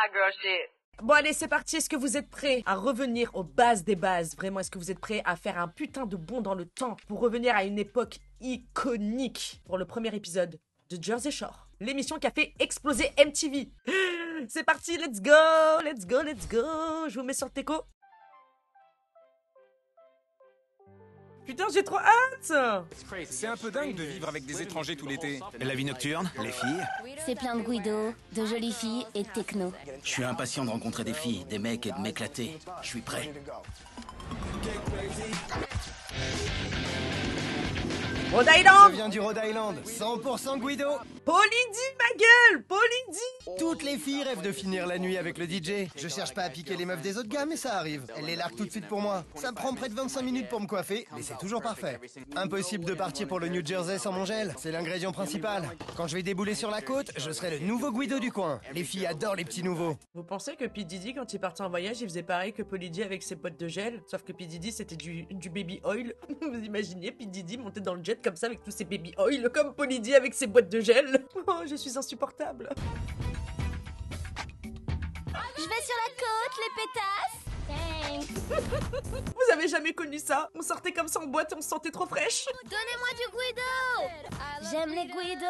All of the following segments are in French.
hot girl shit. Bon allez, c'est parti, est-ce que vous êtes prêts à revenir aux bases des bases? Vraiment, est-ce que vous êtes prêts à faire un putain de bond dans le temps pour revenir à une époque iconique pour le premier épisode de Jersey Shore, l'émission qui a fait exploser MTV? C'est parti, let's go, let's go, let's go. Je vous mets sur le teco. Putain, j'ai trop hâte. C'est un peu dingue de vivre avec des étrangers tout l'été. La vie nocturne, les filles. C'est plein de Guido, de jolies filles et de techno. Je suis impatient de rencontrer des filles, des mecs et de m'éclater. Je suis prêt. Rhode Je Island. viens du Rhode Island, 100% Guido. Polydie, ma gueule, Polydie. Toutes les filles rêvent de finir la nuit avec le DJ. Je cherche pas à piquer les meufs des autres gars, mais ça arrive. Elle les largue tout de suite pour moi. Ça me prend près de 25 minutes pour me coiffer, mais c'est toujours parfait. Impossible de partir pour le New Jersey sans mon gel. C'est l'ingrédient principal. Quand je vais débouler sur la côte, je serai le nouveau Guido du coin. Les filles adorent les petits nouveaux. Vous pensez que P. Diddy, quand il partait en voyage, il faisait pareil que Polydie avec ses potes de gel? Sauf que P. Diddy, c'était du baby oil. Vous imaginez P. Diddy monter dans le jet comme ça avec tous ses baby oil, comme Polydie avec ses boîtes de gel? Oh, je suis insupportable. Je vais sur la côte, les pétasses. Thanks. Vous avez jamais connu ça? On sortait comme ça en boîte et on se sentait trop fraîche. Donnez-moi du Guido. J'aime les Guido,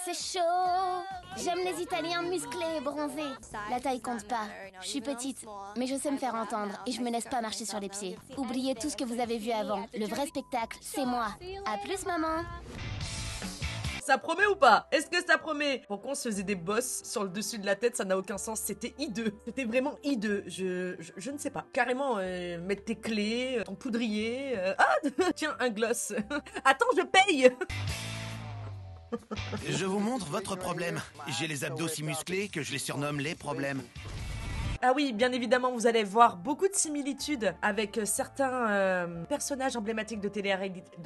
c'est chaud. J'aime les Italiens musclés et bronzés. La taille compte pas. Je suis petite, mais je sais me faire entendre et je me laisse pas marcher sur les pieds. Oubliez tout ce que vous avez vu avant. Le vrai spectacle, c'est moi. À plus, maman. Ça promet ou pas? Est-ce que ça promet? Pourquoi on se faisait des bosses sur le dessus de la tête? Ça n'a aucun sens. C'était hideux. C'était vraiment hideux. Je ne sais pas. Carrément, mettre tes clés, ton poudrier. Ah, tiens, un gloss. Attends, je paye. Je vous montre votre problème. J'ai les abdos si musclés que je les surnomme les problèmes. Ah oui, bien évidemment, vous allez voir beaucoup de similitudes avec certains personnages emblématiques de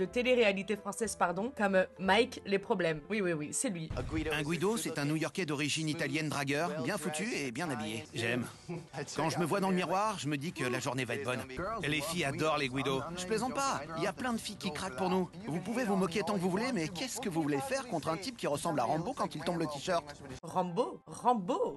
télé-réalité française, pardon, comme Mike, les problèmes. Oui, oui, oui, c'est lui. Un Guido, c'est un New-Yorkais d'origine italienne dragueur, bien foutu et bien habillé. J'aime. Quand je me vois dans le miroir, je me dis que la journée va être bonne. Les filles adorent les Guidos. Je plaisante pas, il y a plein de filles qui craquent pour nous. Vous pouvez vous moquer tant que vous voulez, mais qu'est-ce que vous voulez faire contre un type qui ressemble à Rambo quand il tombe le t-shirt? Rambo?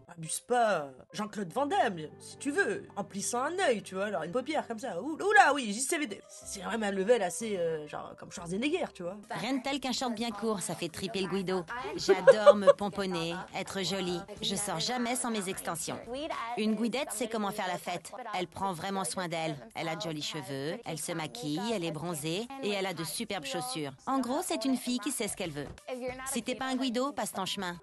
Abuse pas. Jean-Claude Van Damme, si tu veux, en plissant un œil, tu vois, alors une paupière comme ça. Oula, oui, JCVD. C'est quand même un level assez, genre, comme Schwarzenegger, tu vois. Rien de tel qu'un short bien court, ça fait triper le Guido. J'adore me pomponner, être jolie. Je sors jamais sans mes extensions. Une Guidette sait comment faire la fête. Elle prend vraiment soin d'elle. Elle a de jolis cheveux, elle se maquille, elle est bronzée et elle a de superbes chaussures. En gros, c'est une fille qui sait ce qu'elle veut. Si t'es pas un Guido, passe ton chemin.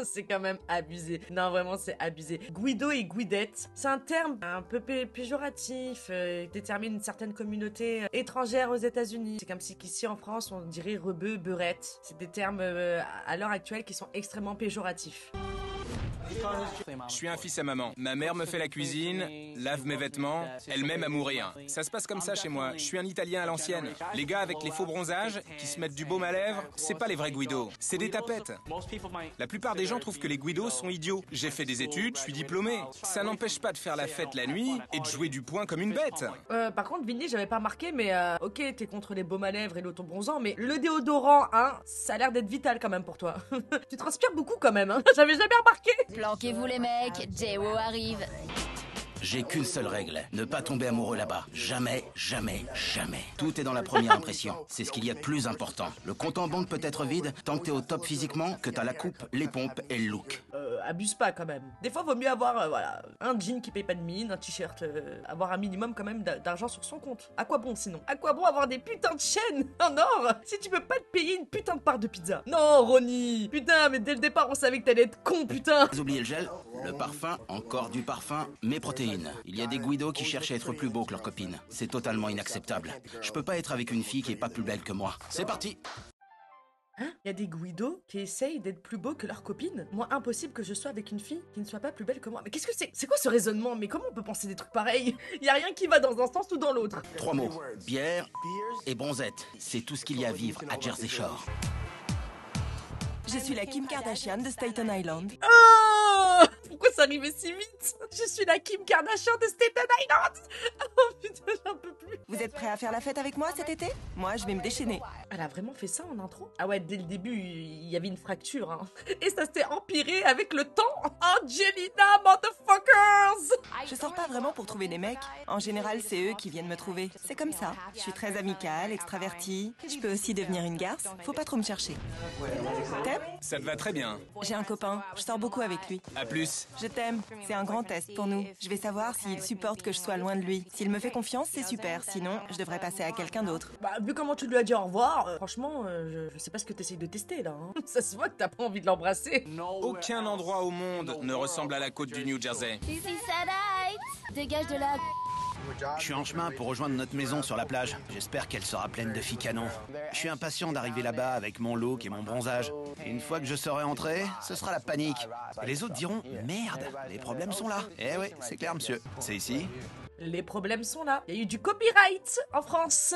C'est quand même abusé. Non, vraiment, c'est abusé. Guido et Guidette, c'est un terme un peu péjoratif, qui détermine une certaine communauté étrangère aux États-Unis. C'est comme si qu'ici en France, on dirait rebeu, beurette. C'est des termes à l'heure actuelle qui sont extrêmement péjoratifs. Je suis un fils à maman. Ma mère me fait la cuisine, lave mes vêtements, elle m'aime à mourir. Ça se passe comme ça chez moi. Je suis un Italien à l'ancienne. Les gars avec les faux bronzages, qui se mettent du baume à lèvres, c'est pas les vrais Guidos. C'est des tapettes. La plupart des gens trouvent que les Guidos sont idiots. J'ai fait des études, je suis diplômé. Ça n'empêche pas de faire la fête la nuit et de jouer du poing comme une bête. Par contre, Vinny, j'avais pas remarqué, mais ok, t'es contre les baumes à lèvres et l'autobronzant, mais le déodorant, hein, ça a l'air d'être vital quand même pour toi. Tu transpires beaucoup quand même, hein. J'avais jamais remarqué. Planquez-vous les mecs, J.O. arrive. J'ai qu'une seule règle, ne pas tomber amoureux là-bas. Jamais, jamais, jamais. Tout est dans la première impression. C'est ce qu'il y a de plus important. Le compte en banque peut être vide tant que t'es au top physiquement, que t'as la coupe, les pompes et le look. Abuse pas quand même. Des fois, vaut mieux avoir voilà, un jean qui paye pas de mine, un t-shirt, avoir un minimum quand même d'argent sur son compte. À quoi bon sinon? À quoi bon avoir des putains de chaînes en or si tu peux pas te payer une putain de part de pizza? Non, Ronnie. Putain, mais dès le départ, on savait que t'allais être con, putain. Vous oubliez le gel, le parfum, encore du parfum, mes protéines. Il y a des Guidos qui cherchent à être plus beaux que leurs copines. C'est totalement inacceptable. Je peux pas être avec une fille qui est pas plus belle que moi. C'est parti. Hein? Il y a des Guidos qui essayent d'être plus beaux que leurs copines? Moi, impossible que je sois avec une fille qui ne soit pas plus belle que moi. Mais qu'est-ce que c'est? C'est quoi ce raisonnement? Mais comment on peut penser des trucs pareils? Il y a rien qui va dans un sens ou dans l'autre. 3 mots. Bière et bronzette. C'est tout ce qu'il y a à vivre à Jersey Shore. Je suis la Kim Kardashian de Staten Island. Oh! Pourquoi ça arrivait si vite? Je suis la Kim Kardashian de Staten Island. Oh putain, j'en peux plus. Vous êtes prêts à faire la fête avec moi cet été? Moi, je vais me déchaîner. Elle a vraiment fait ça en intro? Ah ouais, dès le début, il y avait une fracture, hein. Et ça s'est empiré avec le temps. Angelina, motherfucker! pas vraiment pour trouver des mecs. En général, c'est eux qui viennent me trouver. C'est comme ça. Je suis très amicale, extravertie. Je peux aussi devenir une garce. Faut pas trop me chercher. T'aimes? Ça te va très bien. J'ai un copain. Je sors beaucoup avec lui. À plus. Je t'aime. C'est un grand test pour nous. Je vais savoir s'il supporte que je sois loin de lui. S'il me fait confiance, c'est super. Sinon, je devrais passer à quelqu'un d'autre. Bah, vu comment tu lui as dit au revoir, franchement, je sais pas ce que t'essayes de tester là. Hein. Ça se voit que t'as pas envie de l'embrasser. Aucun endroit au monde ne ressemble à la côte du New Jersey. Seaside! Dégage de là. Je suis en chemin pour rejoindre notre maison sur la plage. J'espère qu'elle sera pleine de filles canons. Je suis impatient d'arriver là-bas avec mon look et mon bronzage. Et une fois que je serai entré, ce sera la panique. Et les autres diront « Merde, les problèmes sont là ». Eh oui, c'est clair, monsieur. C'est ici. Les problèmes sont là. Il y a eu du copyright en France.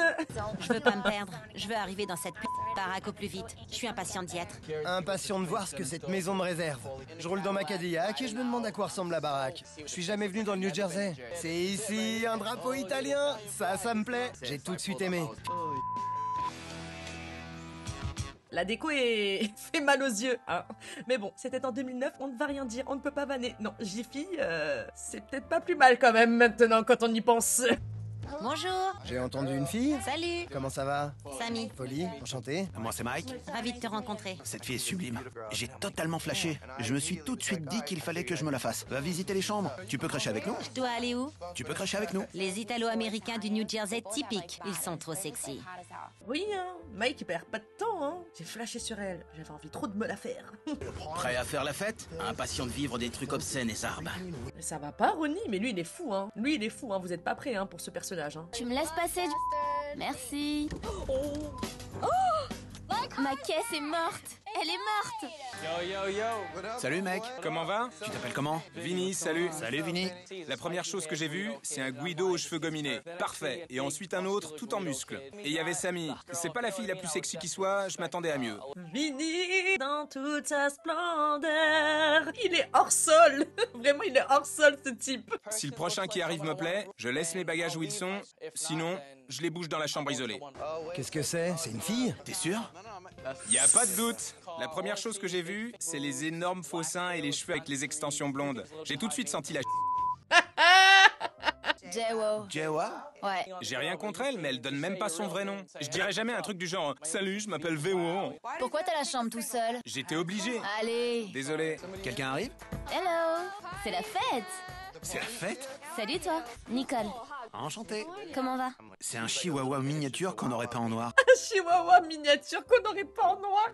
Je veux pas me perdre. Je veux arriver dans cette baraque au plus vite. Je suis impatient d'y être. Impatient de voir ce que cette maison me réserve. Je roule dans ma Cadillac et je me demande à quoi ressemble la baraque. Je suis jamais venu dans le New Jersey. C'est ici, un drapeau italien. Ça me plaît. J'ai tout de suite aimé. La déco est fait mal aux yeux, hein. Mais bon, c'était en 2009, on ne va rien dire, on ne peut pas vanner. Non, Jiffy, c'est peut-être pas plus mal quand même maintenant quand on y pense. Bonjour. J'ai entendu une fille. Salut. Comment ça va? Samy. Polly, enchanté. Moi, c'est Mike. Ravi de te rencontrer. Cette fille est sublime. J'ai totalement flashé. Je me suis tout de suite dit qu'il fallait que je me la fasse. Va visiter les chambres. Tu peux cracher avec nous? Je dois aller où? Tu peux cracher avec nous? Les Italo-Américains du New Jersey typiques. Ils sont trop sexy. Oui, hein, Mike il perd pas de temps, hein. J'ai flashé sur elle, j'avais envie trop de me la faire. Prêt à faire la fête? Impatient de vivre des trucs obscènes et sardes. Ça va pas, Ronnie, mais lui il est fou, hein. Lui il est fou, hein, vous êtes pas prêts, hein, pour ce personnage, hein. Tu me laisses passer du... Merci. Ma caisse est morte. Elle est morte. Salut, mec. Comment va? Tu t'appelles comment? Vinny, salut. Salut, Vinny. La première chose que j'ai vue, c'est un Guido aux cheveux gominés. Parfait. Et ensuite un autre, tout en muscles. Et il y avait Samy. C'est pas la fille la plus sexy qui soit, je m'attendais à mieux. Vinny, dans toute sa splendeur. Il est hors sol. Vraiment, il est hors sol, ce type. Si le prochain qui arrive me plaît, je laisse mes bagages où ils sont. Sinon, je les bouge dans la chambre isolée. Qu'est-ce que c'est? C'est une fille? T'es sûr? Y a pas de doute. La première chose que j'ai vue, c'est les énormes faux seins et les cheveux avec les extensions blondes. J'ai tout de suite senti la Jewo. Jewa? Ouais. J'ai rien contre elle, mais elle donne même pas son vrai nom. Je dirais jamais un truc du genre « Salut, je m'appelle Véo ». Pourquoi t'as la chambre tout seul? J'étais obligé. Allez. Désolé. Quelqu'un arrive? Hello. C'est la fête. C'est la fête? Salut toi, Nicole. Enchanté. Comment va? C'est un chihuahua miniature qu'on n'aurait pas en noir. Chihuahua miniature qu'on n'aurait pas en noir.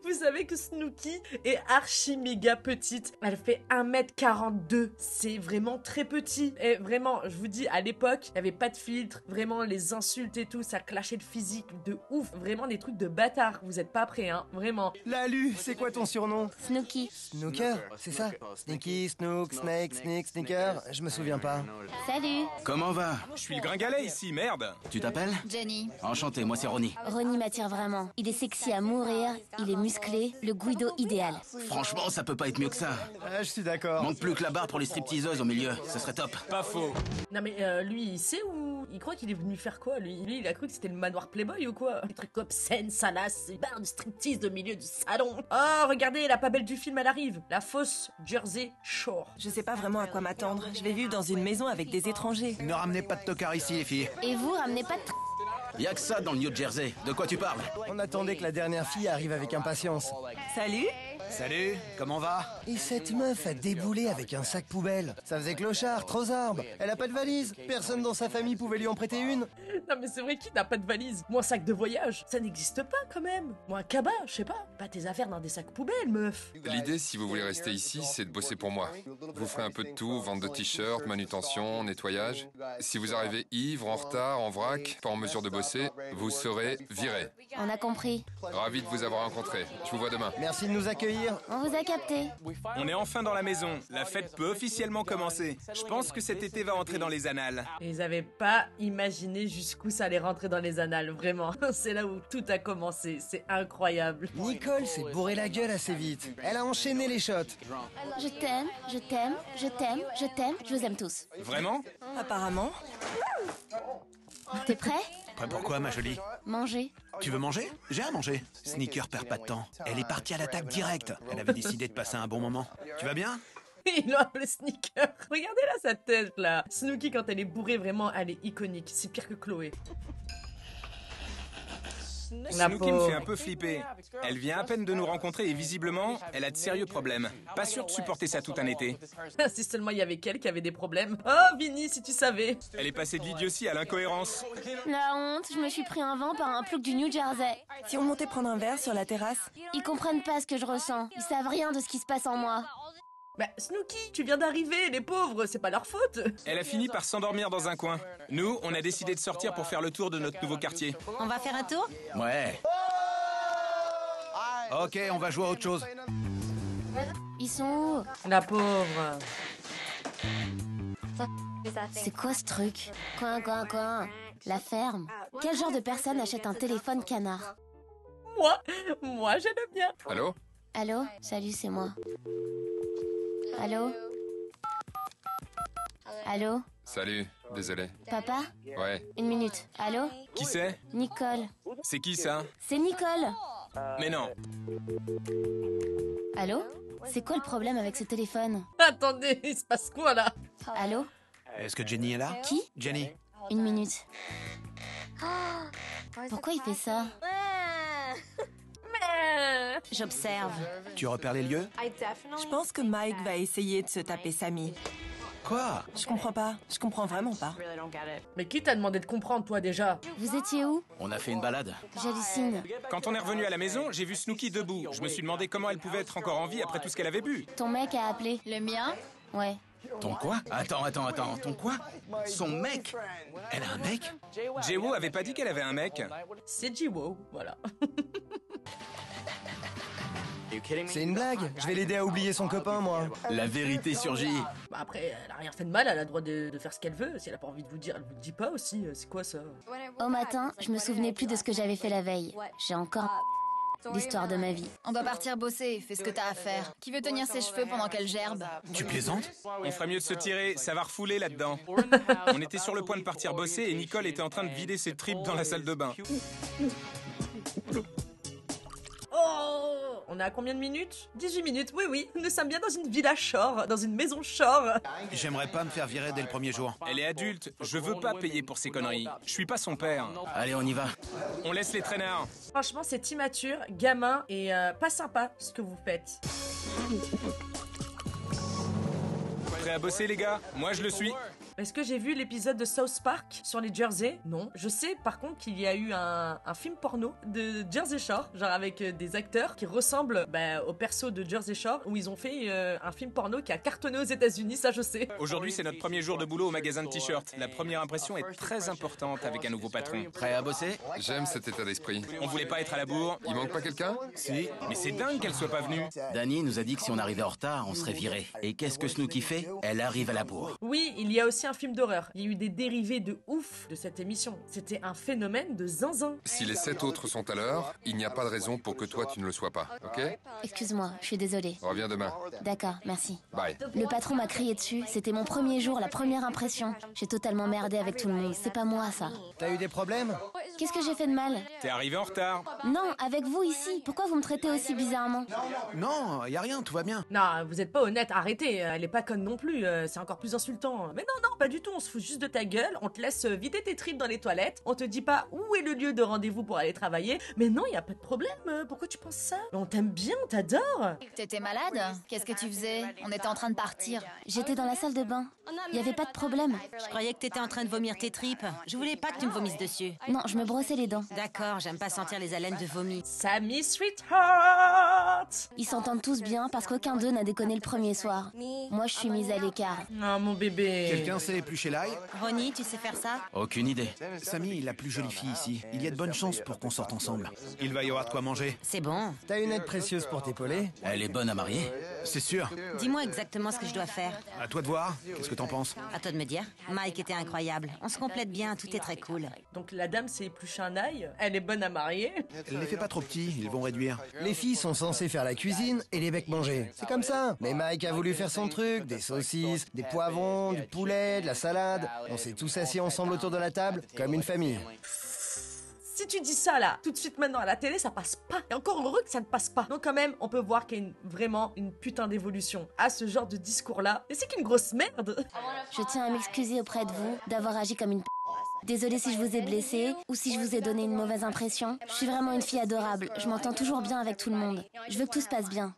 Vous savez que Snooki est archi méga petite. Elle fait 1m42. C'est vraiment très petit. Et vraiment, je vous dis, à l'époque, il n'y avait pas de filtre. Vraiment, les insultes et tout, ça clashait de physique de ouf. Vraiment des trucs de bâtard. Vous êtes pas prêts, hein. Vraiment. Lalu, c'est quoi ton surnom? Snooki. Snooker, c'est ça? Sneaky, Snook, Snake, Sneak, Sneaker, je me souviens pas. Salut. Comment va? Je suis le gringalet ici, merde. Tu t'appelles? Jenny. Enchanté, moi c'est Ronnie. Ronnie m'attire vraiment. Il est sexy à mourir, il est musclé, le Guido idéal. Franchement, ça peut pas être mieux que ça. Ah, je suis d'accord. Manque plus que la barre pour les stripteaseuses au milieu, ça serait top. Pas faux. Non mais lui, il sait où... Il croit qu'il est venu faire quoi, lui? Lui, il a cru que c'était le manoir Playboy ou quoi? Des trucs obscènes, salaces, des barres de striptease au milieu du salon. Oh, regardez, la pas belle du film, elle arrive. La fausse Jersey Shore. Je sais pas vraiment à quoi m'attendre. Je vais vivre dans une maison avec des étrangers. Ne ramenez pas de tocard ici, les filles. Et vous, ramenez pas de... Y'a que ça dans le New Jersey. De quoi tu parles? On attendait que la dernière fille arrive avec impatience. Salut. Salut, comment va? Et cette meuf a déboulé avec un sac poubelle. Ça faisait clochard, trop zarbe. Elle a pas de valise. Personne dans sa famille pouvait lui en prêter une. Non mais c'est vrai qu'il n'a pas de valise. Moi, un sac de voyage, ça n'existe pas quand même. Moi, un cabas, je sais pas. Pas tes affaires dans des sacs poubelles, meuf. L'idée, si vous voulez rester ici, c'est de bosser pour moi. Vous ferez un peu de tout, vente de t-shirts, manutention, nettoyage. Si vous arrivez ivre, en retard, en vrac, pas en mesure de bosser, vous serez viré. On a compris. Ravi de vous avoir rencontré. Je vous vois demain. Merci de nous accueillir. On vous a capté. On est enfin dans la maison. La fête peut officiellement commencer. Je pense que cet été va entrer dans les annales. Et ils avaient pas imaginé jusqu'où ça allait rentrer dans les annales, vraiment. C'est là où tout a commencé. C'est incroyable. Nicole s'est bourré la gueule assez vite. Elle a enchaîné les shots. Je t'aime, je t'aime, je t'aime, je t'aime, je vous aime tous. Vraiment? Apparemment. T'es prêt? Prêt pour quoi, ma jolie? Manger. Tu veux manger? J'ai à manger. Sneaker perd pas de temps. Elle est partie à l'attaque directe. Elle avait décidé de passer un bon moment. Tu vas bien? Il a le sneaker. Regardez là sa tête là. Snooki quand elle est bourrée, vraiment, elle est iconique. C'est pire que Chloé. Snooki me fait un peu flipper. Elle vient à peine de nous rencontrer et visiblement, elle a de sérieux problèmes. Pas sûr de supporter ça tout un été. Si seulement il y avait qu'elle qui avait des problèmes. Oh, Vinny, si tu savais. Elle est passée de l'idiotie à l'incohérence. La honte, je me suis pris un vent par un plouc du New Jersey. Si on montait prendre un verre sur la terrasse? Ils comprennent pas ce que je ressens. Ils savent rien de ce qui se passe en moi. Bah, Snooki, tu viens d'arriver, les pauvres, c'est pas leur faute. Elle a fini par s'endormir dans un coin. Nous, on a décidé de sortir pour faire le tour de notre nouveau quartier. On va faire un tour? Ouais. Ok, on va jouer à autre chose. Ils sont où? La pauvre. C'est quoi ce truc? Quoi? La ferme. Quel genre de personne achète un téléphone canard? Moi, j'aime bien. Allô? Allô? Salut, c'est moi. Allô? Allô? Salut, désolé. Papa? Ouais. Une minute. Allô? Qui c'est? Nicole. C'est qui ça? C'est Nicole. Mais non. Allô? C'est quoi le problème avec ce téléphone? Attendez, il se passe quoi là? Allô? Est-ce que Jenny est là? Qui? Jenny. Une minute. Pourquoi il fait ça? J'observe. Tu repères les lieux? Je pense que Mike va essayer de se taper Sammy. Quoi? Je comprends pas. Je comprends vraiment pas. Mais qui t'a demandé de comprendre, toi, déjà? Vous étiez où? On a fait une balade. J'hallucine. Quand on est revenu à la maison, j'ai vu Snooki debout. Je me suis demandé comment elle pouvait être encore en vie après tout ce qu'elle avait bu. Ton mec a appelé. Le mien? Ouais. Ton quoi? Attends. Ton quoi? Son mec? Elle a un mec? Jewo avait pas dit qu'elle avait un mec. C'est Jiwo, voilà. C'est une blague. Je vais l'aider à oublier son copain, moi. La vérité surgit. Bah après, elle a rien fait de mal, elle a le droit de faire ce qu'elle veut. Si elle a pas envie de vous dire, elle vous le dit pas aussi. C'est quoi ça? Au matin, je me souvenais plus de ce que j'avais fait la veille. J'ai encore l'histoire de ma vie. On doit partir bosser, fais ce que t'as à faire. Qui veut tenir ses cheveux pendant qu'elle gerbe? Tu plaisantes? On ferait mieux de se tirer, ça va refouler là-dedans. On était sur le point de partir bosser et Nicole était en train de vider ses tripes dans la salle de bain. Oh! On est à combien de minutes? 18 minutes, oui. Nous sommes bien dans une villa shore, dans une maison shore. J'aimerais pas me faire virer dès le premier jour. Elle est adulte, je veux pas payer pour ses conneries. Je suis pas son père. Allez, on y va. On laisse les traînards. Franchement, c'est immature, gamin et pas sympa ce que vous faites. Prêt à bosser les gars? Moi je le suis. Est-ce que j'ai vu l'épisode de South Park sur les Jersey? Non. Je sais par contre qu'il y a eu un film porno de Jersey Shore, genre avec des acteurs qui ressemblent au perso de Jersey Shore, où ils ont fait un film porno qui a cartonné aux États-Unis, ça je sais. Aujourd'hui c'est notre premier jour de boulot au magasin de t-shirts. La première impression est très importante avec un nouveau patron. Prêt à bosser? J'aime cet état d'esprit. On voulait pas être à la bourre. Il manque pas quelqu'un? Si. Mais c'est dingue qu'elle soit pas venue. Danny nous a dit que si on arrivait en retard, on serait viré. Et qu'est-ce que Snooki fait? Elle arrive à la bourre. Oui, il y a aussi un film d'horreur. Il y a eu des dérivés de ouf de cette émission. C'était un phénomène de zinzin. Si les 7 autres sont à l'heure, il n'y a pas de raison pour que toi tu ne le sois pas, ok? Excuse-moi, je suis désolée. Reviens demain. D'accord, merci. Bye. Le patron m'a crié dessus, c'était mon premier jour, la première impression. J'ai totalement merdé avec tout le monde, c'est pas moi ça. T'as eu des problèmes? Qu'est-ce que j'ai fait de mal? T'es arrivé en retard. Non, avec vous ici, pourquoi vous me traitez aussi bizarrement? Non, y a rien, tout va bien. Non, vous êtes pas honnête, arrêtez, elle est pas conne non plus, c'est encore plus insultant. Mais non, pas du tout, on se fout juste de ta gueule, on te laisse vider tes tripes dans les toilettes, on te dit pas où est le lieu de rendez-vous pour aller travailler, mais non, y a pas de problème, pourquoi tu penses ça? On t'aime bien, on t'adore. T'étais malade? Qu'est-ce que tu faisais? On était en train de partir. J'étais dans la salle de bain, y avait pas de problème. Je croyais que t'étais en train de vomir tes tripes. Je voulais pas que tu me vomisses dessus. Non, je me brossais les dents. D'accord, j'aime pas sentir les haleines de vomi. Sammy Sweetheart. Ils s'entendent tous bien parce qu'aucun d'eux n'a déconné le premier soir. Moi, je suis mise à l'écart. Oh mon bébé. Quelqu'un sait éplucher l'ail? Ronnie, tu sais faire ça? Aucune idée. Samy, la plus jolie fille ici. Il y a de bonnes chances pour qu'on sorte ensemble. Il va y avoir de quoi manger. C'est bon. T'as une aide précieuse pour t'épauler? Elle est bonne à marier. C'est sûr. Dis-moi exactement ce que je dois faire. À toi de voir. Qu'est-ce que t'en penses? À toi de me dire. Mike était incroyable. On se complète bien, tout est très cool. Donc la dame s'est épluché un ail, elle est bonne à marier. Elle les fait pas trop petits, ils vont réduire. Les filles sont censées faire la cuisine et les mecs manger. C'est comme ça. Mais Mike a voulu faire son truc, des saucisses, des poivrons, du poulet, de la salade. On s'est tous assis ensemble autour de la table, comme une famille. Si tu dis ça là, tout de suite maintenant à la télé, ça passe pas. Et encore heureux que ça ne passe pas. Donc quand même, on peut voir qu'il y a vraiment une putain d'évolution à ce genre de discours-là. Et c'est qu'une grosse merde. Je tiens à m'excuser auprès de vous d'avoir agi comme une p***. Désolée si je vous ai blessé ou si je vous ai donné une mauvaise impression. Je suis vraiment une fille adorable. Je m'entends toujours bien avec tout le monde. Je veux que tout se passe bien.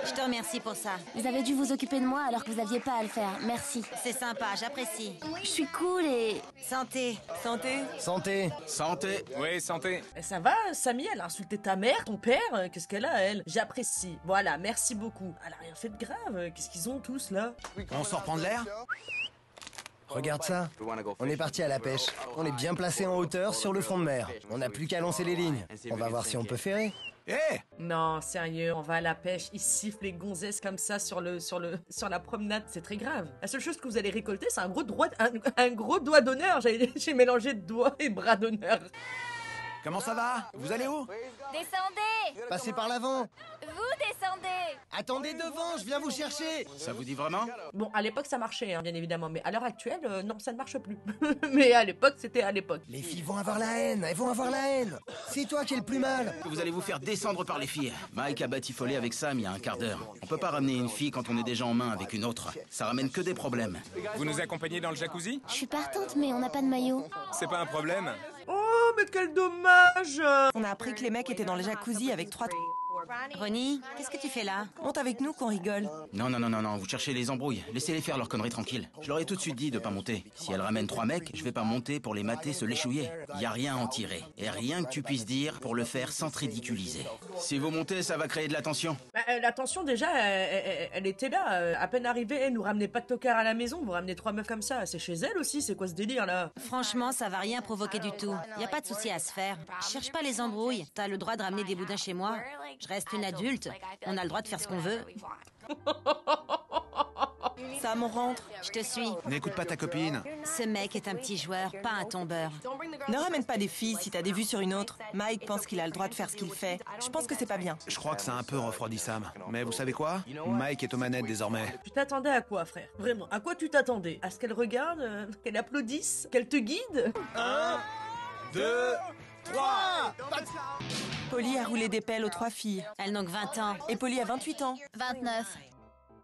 Je te remercie pour ça. Vous avez dû vous occuper de moi alors que vous aviez pas à le faire. Merci. C'est sympa, j'apprécie. Je suis cool et... Santé. Santé. Santé. Santé. Oui, santé. Et ça va, Samy, elle a insulté ta mère, ton père, qu'est-ce qu'elle a, elle? J'apprécie. Voilà, merci beaucoup. Elle a rien fait de grave, qu'est-ce qu'ils ont tous, là? On sort prendre l'air? Regarde ça. On est parti à la pêche. On est bien placé en hauteur sur le fond de mer. On n'a plus qu'à lancer les lignes. On va voir si on peut ferrer. Non, sérieux, on va à la pêche, ils sifflent les gonzesses comme ça sur la promenade, c'est très grave. La seule chose que vous allez récolter, c'est un gros doigt d'honneur. J'ai mélangé doigt et bras d'honneur. Comment ça va? Vous allez où? Descendez! Passez par l'avant. Vous descendez! Attendez devant, je viens vous chercher. Ça vous dit vraiment? Bon, à l'époque, ça marchait, hein, bien évidemment, mais à l'heure actuelle, non, ça ne marche plus. Mais à l'époque, c'était à l'époque. Les filles vont avoir la haine, elles vont avoir la haine. C'est toi qui es le plus mal. Vous allez vous faire descendre par les filles. Mike a batifolé avec Sam il y a un quart d'heure. On peut pas ramener une fille quand on est déjà en main avec une autre. Ça ramène que des problèmes. Vous nous accompagnez dans le jacuzzi? Je suis partante, mais on n'a pas de maillot. C'est pas un problème. Oh, mais quel dommage! On a appris que les mecs étaient dans le jacuzzi avec 3... Ronnie, qu'est-ce que tu fais là? Monte avec nous qu'on rigole. Non, vous cherchez les embrouilles. Laissez-les faire leur connerie tranquille. Je leur ai tout de suite dit de pas monter. Si elles ramènent 3 mecs, je vais pas monter pour les mater se l'échouiller. Y a rien à en tirer. Et rien que tu puisses dire pour le faire sans te ridiculiser. Si vous montez, ça va créer de la tension. La tension, déjà, elle était là. À peine arrivée, elle nous ramenait pas de tocard à la maison. Vous ramenez 3 meufs comme ça. C'est chez elle aussi, c'est quoi ce délire là? Franchement, ça va rien provoquer du tout. Y a pas de souci à se faire. Cherche pas les embrouilles. T'as le droit de ramener des boudins chez moi. Je reste une adulte. On a le droit de faire ce qu'on veut. Sam, on rentre. Je te suis. N'écoute pas ta copine. Ce mec est un petit joueur, pas un tombeur. Ne ramène pas des filles si t'as des vues sur une autre. Mike pense qu'il a le droit de faire ce qu'il fait. Je pense que c'est pas bien. Je crois que ça a un peu refroidi Sam. Mais vous savez quoi? Mike est aux manettes désormais. Tu t'attendais à quoi, frère? Vraiment, à quoi tu t'attendais? À ce qu'elle regarde, qu'elle applaudisse, qu'elle te guide? 1, 2, 3. Polly a roulé des pelles aux 3 filles. Elle n'a que 20 ans. Et Polly a 28 ans. 29.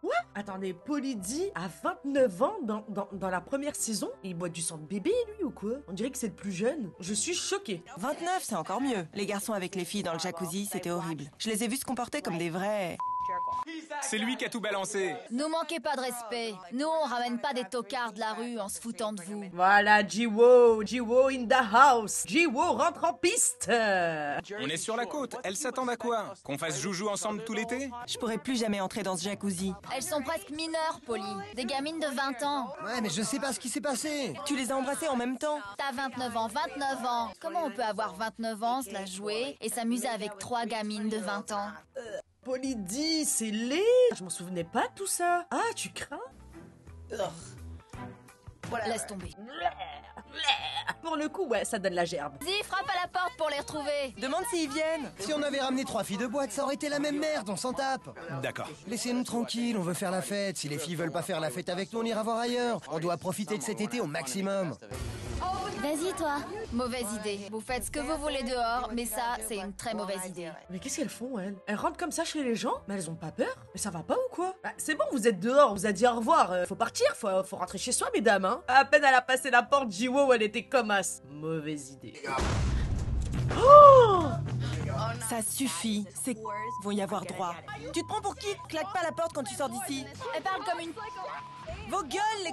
Quoi? Attendez, Polydie a 29 ans dans la première saison? Il boit du sang de bébé, lui, ou quoi? On dirait que c'est le plus jeune. Je suis choquée. 29, c'est encore mieux. Les garçons avec les filles dans le jacuzzi, c'était horrible. Je les ai vus se comporter comme des vrais... C'est lui qui a tout balancé. Nous manquez pas de respect. Nous, on ramène pas des tocards de la rue en se foutant de vous. Voilà, Jiwo in the house. Jiwo rentre en piste. On est sur la côte. Elles s'attendent à quoi? Qu'on fasse joujou ensemble tout l'été? Je pourrais plus jamais entrer dans ce jacuzzi. Elles sont presque mineures, Polly. Des gamines de 20 ans. Ouais, mais je sais pas ce qui s'est passé. Tu les as embrassées en même temps. T'as 29 ans, 29 ans. Comment on peut avoir 29 ans, se la jouer et s'amuser avec 3 gamines de 20 ans? Polydie, c'est laid. Je m'en souvenais pas de tout ça. Ah, tu crains? Laisse tomber. Pour le coup, ouais, ça donne la gerbe. Vas-y, frappe à la porte pour les retrouver. Demande s'ils viennent. Si on avait ramené 3 filles de boîte, ça aurait été la même merde, on s'en tape. D'accord. Laissez-nous tranquilles, on veut faire la fête. Si les filles veulent pas faire la fête avec nous, on ira voir ailleurs. On doit profiter de cet été au maximum. Vas-y, toi. Mauvaise idée. Vous faites ce que vous voulez dehors, mais ça, c'est une très mauvaise idée. Mais qu'est-ce qu'elles font, elles? Elles rentrent comme ça chez les gens? Mais elles ont pas peur? Mais ça va pas ou quoi? Bah, c'est bon, vous êtes dehors, on vous a dit au revoir. Faut partir, faut rentrer chez soi, mesdames, hein. À peine elle a passé la porte, Jiwo, elle était comme as. Mauvaise idée. Oh! Ça suffit. C'est vont y avoir droit. Tu te prends pour qui? Claque pas la porte quand tu sors d'ici. Elle parle comme une... Vos gueules, les...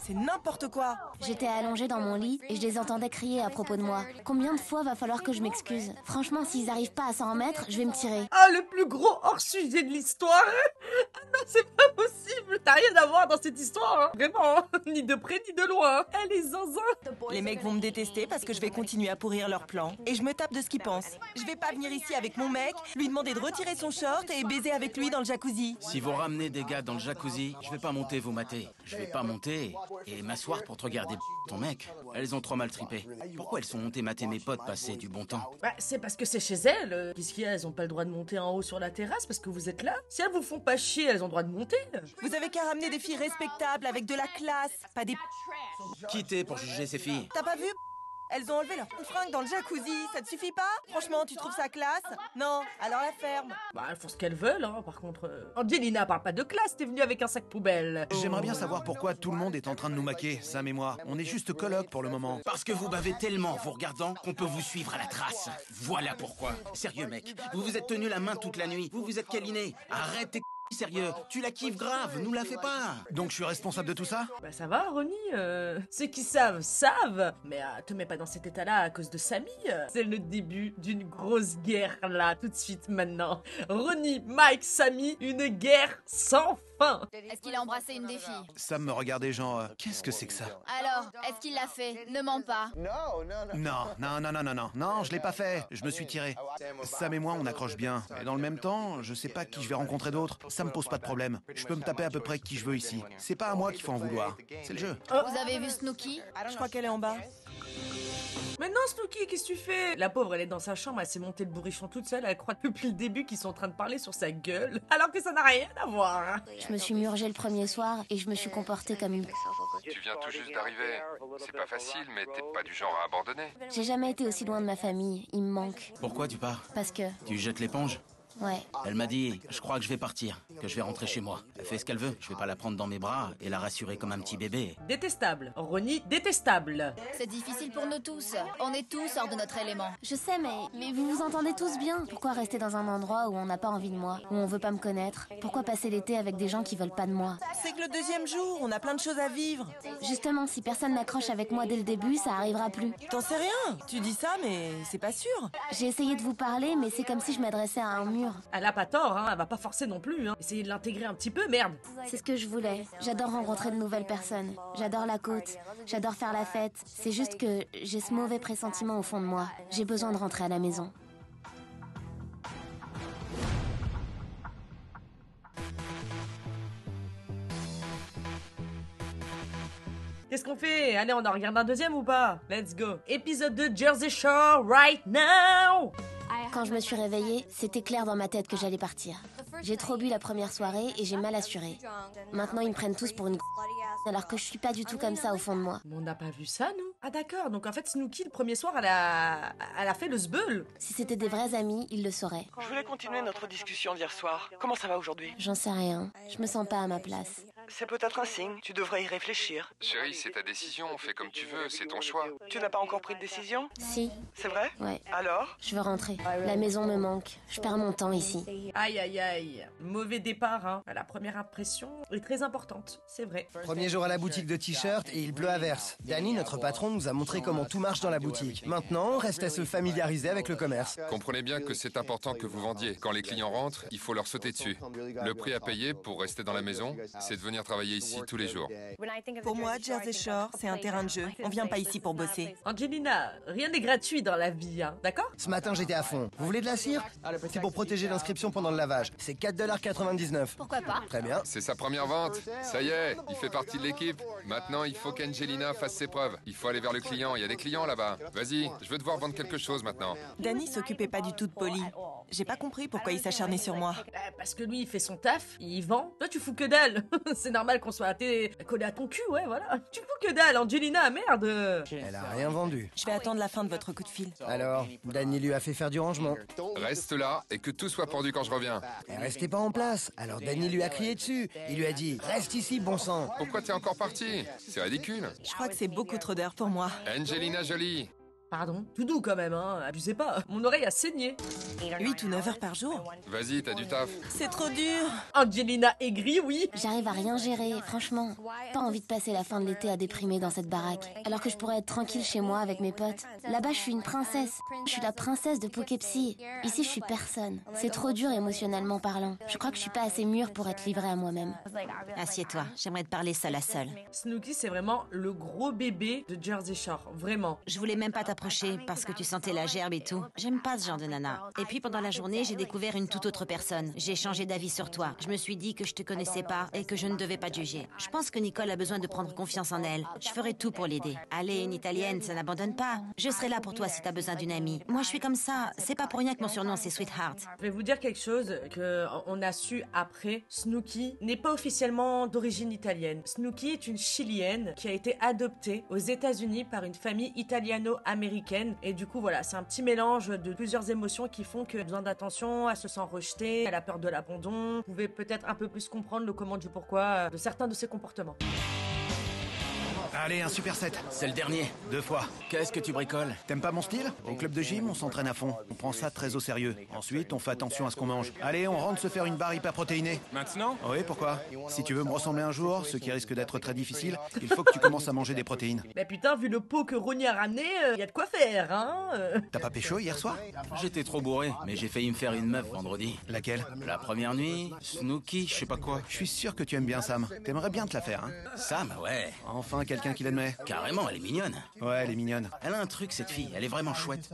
C'est n'importe quoi. J'étais allongée dans mon lit et je les entendais crier à propos de moi. Combien de fois va falloir que je m'excuse? Franchement, s'ils arrivent pas à s'en remettre, je vais me tirer. Ah, le plus gros hors-sujet de l'histoire. Ah non, c'est pas possible. T'as rien à voir dans cette histoire, hein. Vraiment, hein. Ni de près ni de loin. Elle est zinzin. Les mecs vont me détester parce que je vais continuer à pourrir leur plan. Et je me tape de ce qu'ils pensent. Je vais pas venir ici avec mon mec, lui demander de retirer son short et baiser avec lui dans le jacuzzi. Si vous ramenez des gars dans le jacuzzi, je vais pas monter vous mater. Je vais pas monter et m'asseoir pour te regarder ton mec. Elles ont trop mal tripé. Pourquoi elles sont montées mater mes potes passer du bon temps? Bah, c'est parce que c'est chez elles. Qu'est-ce qu'il y a? Elles ont pas le droit de monter en haut sur la terrasse parce que vous êtes là? Si elles vous font pas chier, elles ont le droit de monter. Vous avez qu'à ramener des filles respectables avec de la classe, pas des... Qui t'es pour juger ces filles? T'as pas vu? Elles ont enlevé leur fringue dans le jacuzzi, ça te suffit pas? Franchement, tu trouves ça classe? Non, alors la ferme. Bah, elles font ce qu'elles veulent, hein, par contre. Angelina, parle pas de classe, t'es venue avec un sac poubelle. J'aimerais bien savoir pourquoi tout le monde est en train de nous maquer, Sam et moi. On est juste colocs pour le moment. Parce que vous bavez tellement en vous regardant qu'on peut vous suivre à la trace. Voilà pourquoi. Sérieux mec, vous vous êtes tenu la main toute la nuit, vous vous êtes câliné. Arrête tes sérieux, tu la kiffes grave, nous la fais pas. Donc je suis responsable de tout ça? Bah ça va, Ronnie, ceux qui savent, savent. Mais te mets pas dans cet état-là à cause de Samy. C'est le début d'une grosse guerre, là, tout de suite, maintenant. Ronnie, Mike, Samy, une guerre sans fin. Est-ce qu'il a embrassé une des filles? Sam me regardait genre, qu'est-ce que c'est que ça? Alors, est-ce qu'il l'a fait? Ne mens pas. Non, je l'ai pas fait. Je me suis tiré. Sam et moi, on accroche bien. Et dans le même temps, je sais pas qui je vais rencontrer d'autres. Ça me pose pas de problème. Je peux me taper à peu près qui je veux ici. C'est pas à moi qu'il faut en vouloir. C'est le jeu. Vous avez vu Snooki? Je crois qu'elle est en bas. Mais non, Snooki, qu'est-ce que tu fais? La pauvre, elle est dans sa chambre, elle s'est montée le bourrichon toute seule, elle croit depuis le début qu'ils sont en train de parler sur sa gueule, alors que ça n'a rien à voir. Je me suis murgée le premier soir et je me suis comportée comme une... Tu viens tout juste d'arriver. C'est pas facile, mais t'es pas du genre à abandonner. J'ai jamais été aussi loin de ma famille, il me manque. Pourquoi tu pars? Parce que... Tu jettes l'éponge? Ouais. Elle m'a dit, je crois que je vais partir, que je vais rentrer chez moi. Elle fait ce qu'elle veut, je vais pas la prendre dans mes bras et la rassurer comme un petit bébé. Détestable. Ronnie, détestable. C'est difficile pour nous tous. On est tous hors de notre élément. Je sais, mais vous vous entendez tous bien. Pourquoi rester dans un endroit où on n'a pas envie de moi, où on veut pas me connaître? Pourquoi passer l'été avec des gens qui veulent pas de moi? C'est que le deuxième jour, on a plein de choses à vivre. Justement, si personne n'accroche avec moi dès le début, ça arrivera plus. T'en sais rien. Tu dis ça, mais c'est pas sûr. J'ai essayé de vous parler, mais c'est comme si je m'adressais à un mur. Elle a pas tort, hein, elle va pas forcer non plus, hein. Essayez de l'intégrer un petit peu, merde. C'est ce que je voulais. J'adore rencontrer de nouvelles personnes. J'adore la côte. J'adore faire la fête. C'est juste que j'ai ce mauvais pressentiment au fond de moi. J'ai besoin de rentrer à la maison. Qu'est-ce qu'on fait? Allez, on en regarde un deuxième ou pas? Let's go. Épisode de Jersey Shore right now. Quand je me suis réveillée, c'était clair dans ma tête que j'allais partir. J'ai trop bu la première soirée et j'ai mal assuré. Maintenant, ils me prennent tous pour une alors que je suis pas du tout comme ça au fond de moi. Mais on n'a pas vu ça, nous? Ah d'accord, donc en fait Snooki, le premier soir, elle a fait le sbeul. Si c'était des vrais amis, ils le sauraient. Je voulais continuer notre discussion d'hier soir. Comment ça va aujourd'hui? J'en sais rien. Je me sens pas à ma place. C'est peut-être un signe. Tu devrais y réfléchir. Chérie, c'est ta décision. Fais comme tu veux. C'est ton choix. Tu n'as pas encore pris de décision? Si. C'est vrai? Ouais. Alors? Je veux rentrer. La maison me manque. Je perds mon temps ici. Aïe aïe aïe. Mauvais départ, hein. La première impression est très importante, c'est vrai. Premier jour à la boutique de t-shirts et il pleut à verse. Danny, notre patron, nous a montré comment tout marche dans la boutique. Maintenant, reste à se familiariser avec le commerce. Comprenez bien que c'est important que vous vendiez. Quand les clients rentrent, il faut leur sauter dessus. Le prix à payer pour rester dans la maison, c'est de venir travailler ici tous les jours. Pour moi, Jersey Shore, c'est un terrain de jeu. On vient pas ici pour bosser. Angelina, rien n'est gratuit dans la vie, hein, d'accord? Ce matin, j'étais à fond. Vous voulez de la cire? C'est pour protéger l'inscription pendant le lavage. C'est 4,99 $. Pourquoi pas? Très bien. C'est sa première vente. Ça y est, il fait partie de l'équipe. Maintenant, il faut qu'Angelina fasse ses preuves. Il faut aller vers le client. Il y a des clients là-bas. Vas-y, je veux te voir vendre quelque chose maintenant. Danny s'occupait pas du tout de Polly. J'ai pas compris pourquoi il s'acharnait sur moi. Parce que lui, il fait son taf, il vend. Toi, tu fous que dalle. C'est normal qu'on soit collé à ton cul, ouais, voilà. Tu fous que dalle, Angelina, merde. Elle a rien vendu. Je vais attendre la fin de votre coup de fil. Alors, Danny lui a fait faire du rangement. Reste là et que tout soit pendu quand je reviens. Elle restait pas en place. Alors Danny lui a crié dessus. Il lui a dit « Reste ici, bon sang !» Pourquoi t'es encore parti? C'est ridicule. Je crois que c'est beaucoup trop d'heures pour moi. Angelina Jolie. Pardon? Tout doux quand même, hein. Abusez pas. Mon oreille a saigné. 8 ou 9 heures par jour. Vas-y, t'as du taf. C'est trop dur. Angelina aigrie, oui. J'arrive à rien gérer, franchement. Pas envie de passer la fin de l'été à déprimer dans cette baraque. Alors que je pourrais être tranquille chez moi avec mes potes. Là-bas, je suis une princesse. Je suis la princesse de Poughkeepsie. Ici, je suis personne. C'est trop dur émotionnellement parlant. Je crois que je suis pas assez mûre pour être livrée à moi-même. Assieds-toi, j'aimerais te parler seule à seule. Snooki, c'est vraiment le gros bébé de Jersey Shore, vraiment. Je voulais même pas t'approcher parce que tu sentais la gerbe et tout. J'aime pas ce genre de nana. Et puis pendant la journée, j'ai découvert une toute autre personne. J'ai changé d'avis sur toi. Je me suis dit que je te connaissais pas et que je ne devais pas te juger. Je pense que Nicole a besoin de prendre confiance en elle. Je ferai tout pour l'aider. Allez, une Italienne, ça n'abandonne pas. Je serai là pour toi si t'as besoin d'une amie. Moi, je suis comme ça. C'est pas pour rien que mon surnom, c'est Sweetheart. Je vais vous dire quelque chose que on a su après. Snooki n'est pas officiellement d'origine italienne. Snooki est une Chilienne qui a été adoptée aux États-Unis par une famille italiano-américaine. Et du coup, voilà, c'est un petit mélange de plusieurs émotions qui font qu'elle a besoin d'attention, elle se sent rejetée, elle a peur de l'abandon. Vous pouvez peut-être un peu plus comprendre le comment du pourquoi de certains de ses comportements. Allez, un super set. C'est le dernier. 2 fois. Qu'est-ce que tu bricoles? T'aimes pas mon style? Au club de gym, on s'entraîne à fond. On prend ça très au sérieux. Ensuite, on fait attention à ce qu'on mange. Allez, on rentre se faire une barre hyper protéinée. Maintenant? Oui, pourquoi? Si tu veux me ressembler un jour, ce qui risque d'être très difficile, il faut que tu commences à manger des protéines. Mais putain, vu le pot que Ronnie a ramené, y a de quoi faire, hein. T'as pas pécho hier soir? J'étais trop bourré, mais j'ai failli me faire une meuf vendredi. Laquelle? La première nuit, Snooki, je sais pas quoi. Je suis sûr que tu aimes bien Sam. T'aimerais bien te la faire, hein? Sam, ouais. Enfin, quelqu'un qui l'admet. Carrément, elle est mignonne. Ouais, elle est mignonne. Elle a un truc, cette fille. Elle est vraiment chouette.